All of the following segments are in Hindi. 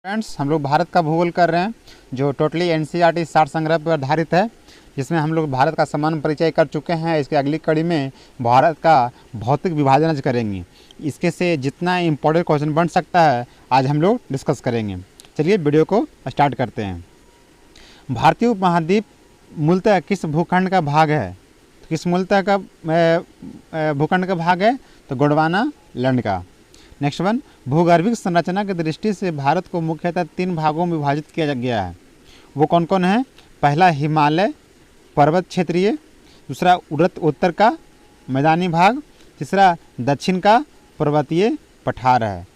फ्रेंड्स, हम लोग भारत का भूगोल कर रहे हैं जो टोटली एनसीईआरटी सार संग्रह पर आधारित है, जिसमें हम लोग भारत का सामान्य परिचय कर चुके हैं। इसके अगली कड़ी में भारत का भौतिक विभाजन आज करेंगे। इसके से जितना इम्पोर्टेंट क्वेश्चन बन सकता है आज हम लोग डिस्कस करेंगे। चलिए वीडियो को स्टार्ट करते हैं। भारतीय उपमहाद्वीप मूलतः किस भूखंड का भाग है? किस मूलतः का भूखंड का भाग है? तो गोंडवाना लैंड का। नेक्स्ट वन, भूगर्भिक संरचना की दृष्टि से भारत को मुख्यतः 3 भागों में विभाजित किया गया है। वो कौन कौन है? पहला हिमालय पर्वत क्षेत्रीय, दूसरा उत्तर का मैदानी भाग, तीसरा दक्षिण का पर्वतीय पठार है।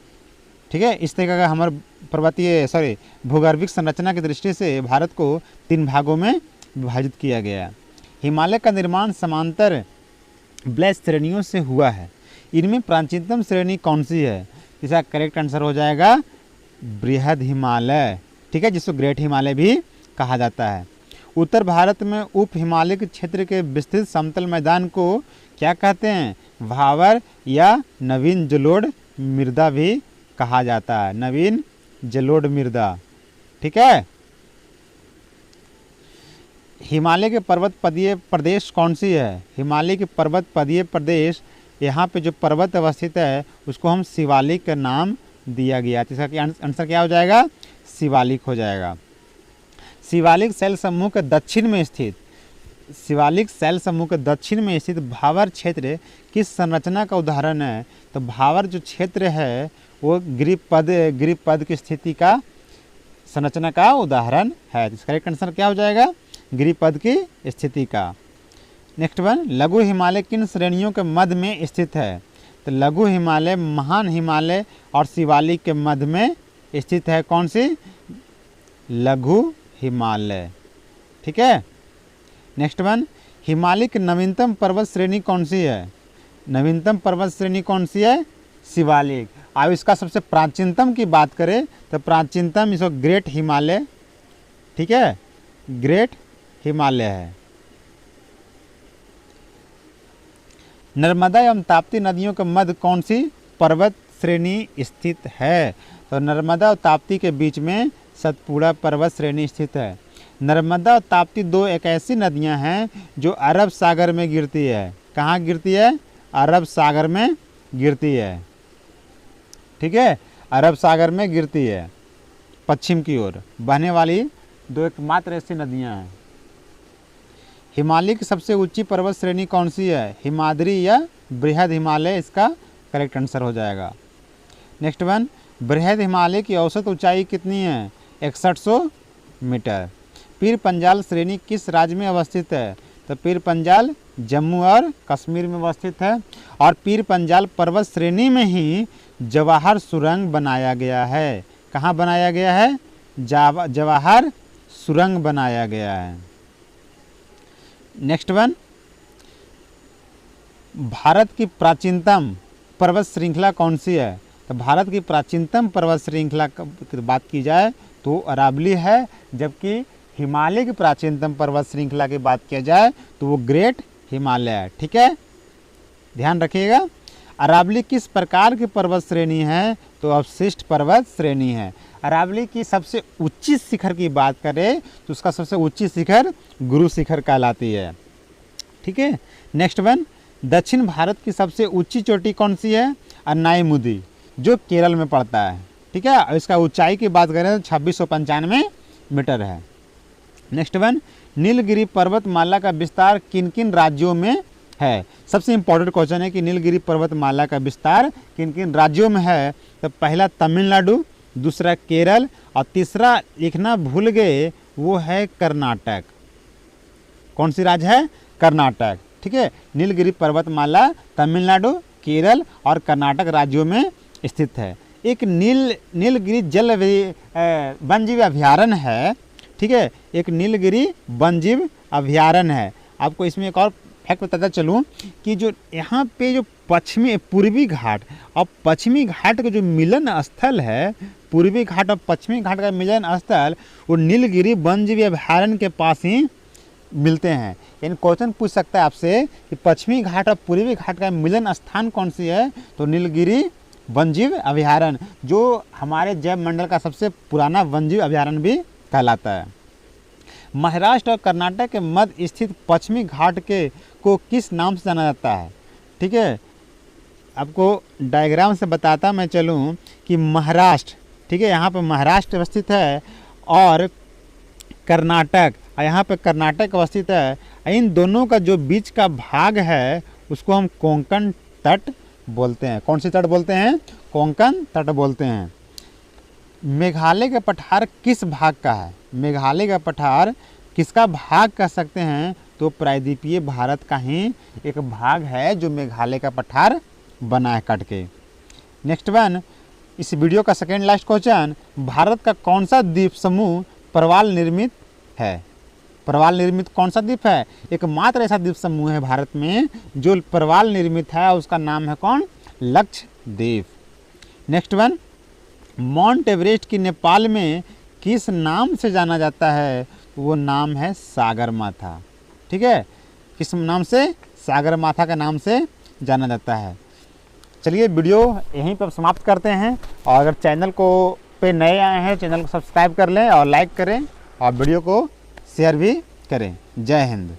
ठीक है, इस तरह का हमारे भूगर्भिक संरचना की दृष्टि से भारत को 3 भागों में विभाजित किया गया है। हिमालय का निर्माण समांतर ब्लैस श्रेणियों से हुआ है। इनमें प्राचीनतम श्रेणी कौन सी है? इसका करेक्ट आंसर हो जाएगा बृहद हिमालय। ठीक है, जिसको ग्रेट हिमालय भी कहा जाता है। उत्तर भारत में उप हिमालय क्षेत्र के विस्तृत समतल मैदान को क्या कहते हैं? भावर या नवीन जलोढ़ मृदा भी कहा जाता है। नवीन जलोढ़ मृदा। ठीक है, हिमालय के पर्वतपदीय प्रदेश कौन सी है? हिमालय के पर्वतपदीय प्रदेश, यहाँ पे जो पर्वत अवस्थित है उसको हम शिवालिक का नाम दिया गया। तो इसका आंसर क्या हो जाएगा? शिवालिक हो जाएगा। शिवालिक शैल समूह के दक्षिण में स्थित भावर क्षेत्र किस संरचना का उदाहरण है? तो भावर जो क्षेत्र है वो गिरिपद की स्थिति का संरचना का उदाहरण है। इसका करेक्ट आंसर क्या हो जाएगा? गिरिपद की स्थिति का। नेक्स्ट वन, लघु हिमालय किन श्रेणियों के मध्य में स्थित है? तो लघु हिमालय महान हिमालय और शिवालिक के मध्य में स्थित है। कौन सी? लघु हिमालय। ठीक है, नेक्स्ट वन, हिमालय की नवीनतम पर्वत श्रेणी कौन सी है? नवीनतम पर्वत श्रेणी कौन सी है? शिवालिक। अब इसका सबसे प्राचीनतम की बात करें तो प्राचीनतम इसको ग्रेट हिमालय, ठीक है, ग्रेट हिमालय है। नर्मदा एवं ताप्ती नदियों के मध्य कौन सी पर्वत श्रेणी स्थित है? तो नर्मदा और ताप्ती के बीच में सतपुड़ा पर्वत श्रेणी स्थित है। नर्मदा और ताप्ती दो एक ऐसी नदियां हैं जो अरब सागर में गिरती है। कहाँ गिरती है? अरब सागर में गिरती है। ठीक है, अरब सागर में गिरती है। पश्चिम की ओर बहने वाली दो एकमात्र ऐसी नदियां हैं। हिमालय की सबसे ऊंची पर्वत श्रेणी कौन सी है? हिमाद्री या बृहद हिमालय इसका करेक्ट आंसर हो जाएगा। नेक्स्ट वन, बृहद हिमालय की औसत ऊंचाई कितनी है? 6100 मीटर। पीर पंजाल श्रेणी किस राज्य में अवस्थित है? तो पीर पंजाल जम्मू और कश्मीर में अवस्थित है। और पीर पंजाल पर्वत श्रेणी में ही जवाहर सुरंग बनाया गया है। कहाँ बनाया गया है? जवाहर सुरंग बनाया गया है। नेक्स्ट वन, भारत की प्राचीनतम पर्वत श्रृंखला कौन सी है? तो भारत की प्राचीनतम पर्वत श्रृंखला की बात की जाए तो अरावली है, जबकि हिमालय की प्राचीनतम पर्वत श्रृंखला की बात किया जाए तो वो ग्रेट हिमालय है। ठीक है, ध्यान रखिएगा। अरावली किस प्रकार की पर्वत श्रेणी है? तो अवशिष्ट पर्वत श्रेणी है। अरावली की सबसे ऊंची शिखर की बात करें तो उसका सबसे ऊंची शिखर गुरु शिखर कहलाती है। ठीक है, नेक्स्ट वन, दक्षिण भारत की सबसे ऊंची चोटी कौन सी है? अन्नाईमुदी, जो केरल में पड़ता है। ठीक है, और इसका ऊंचाई की बात करें तो 2695 मीटर है। नेक्स्ट वन, नीलगिरी पर्वतमाला का विस्तार किन किन राज्यों में है? सबसे इंपॉर्टेंट क्वेश्चन है कि नीलगिरी पर्वतमाला का विस्तार किन किन राज्यों में है? तो पहला तमिलनाडु, दूसरा केरल और तीसरा लिखना भूल गए वो है कर्नाटक। कौन सी राज्य है? कर्नाटक। ठीक है, नीलगिरी पर्वतमाला तमिलनाडु, केरल और कर्नाटक राज्यों में स्थित है। एक नीलगिरी वन्यजीव अभयारण्य है। ठीक है, एक नीलगिरी वन्यजीव अभयारण्य है। आपको इसमें एक और फैक्ट बताता चलूँ कि जो यहाँ पे जो पूर्वी घाट और पश्चिमी घाट का जो मिलन स्थल है, पूर्वी घाट और पश्चिमी घाट का मिलन स्थल वो नीलगिरी वन्यजीव अभयारण्य के पास ही मिलते हैं। यानी क्वेश्चन पूछ सकता है आपसे कि पश्चिमी घाट और पूर्वी घाट का मिलन स्थान कौन सी है? तो नीलगिरी वन्यजीव अभयारण्य, जो हमारे जैव मंडल का सबसे पुराना वन्यजीव अभयारण्य भी कहलाता है। महाराष्ट्र और कर्नाटक के मध्य स्थित पश्चिमी घाट के को किस नाम से जाना जाता है? ठीक है, आपको डायग्राम से बताता मैं चलूँ कि महाराष्ट्र, ठीक है, यहाँ पर महाराष्ट्र अवस्थित है और कर्नाटक, यहाँ पे कर्नाटक अवस्थित है। इन दोनों का जो बीच का भाग है उसको हम कोंकण तट बोलते हैं। कौन सी तट बोलते हैं? कोंकण तट बोलते हैं। मेघालय का पठार किस भाग का है? मेघालय का पठार किसका भाग कह सकते हैं? तो प्रायद्वीपीय भारत का ही एक भाग है जो मेघालय का पठार बना है काट के। नेक्स्ट वन, इस वीडियो का सेकेंड लास्ट क्वेश्चन, भारत का कौन सा द्वीप समूह प्रवाल निर्मित है? प्रवाल निर्मित कौन सा द्वीप है? एकमात्र ऐसा द्वीप समूह है भारत में जो प्रवाल निर्मित है, उसका नाम है कौन? Lakshadweep. Next one, mount Everest की नेपाल में किस नाम से जाना जाता है? वो नाम है सागरमाथा। ठीक है, किस नाम से? सागरमाथा के नाम से जाना जाता है। चलिए वीडियो यहीं पर समाप्त करते हैं, और अगर चैनल को पे नए आए हैं चैनल को सब्सक्राइब कर लें और लाइक करें और वीडियो को शेयर भी करें। जय हिंद।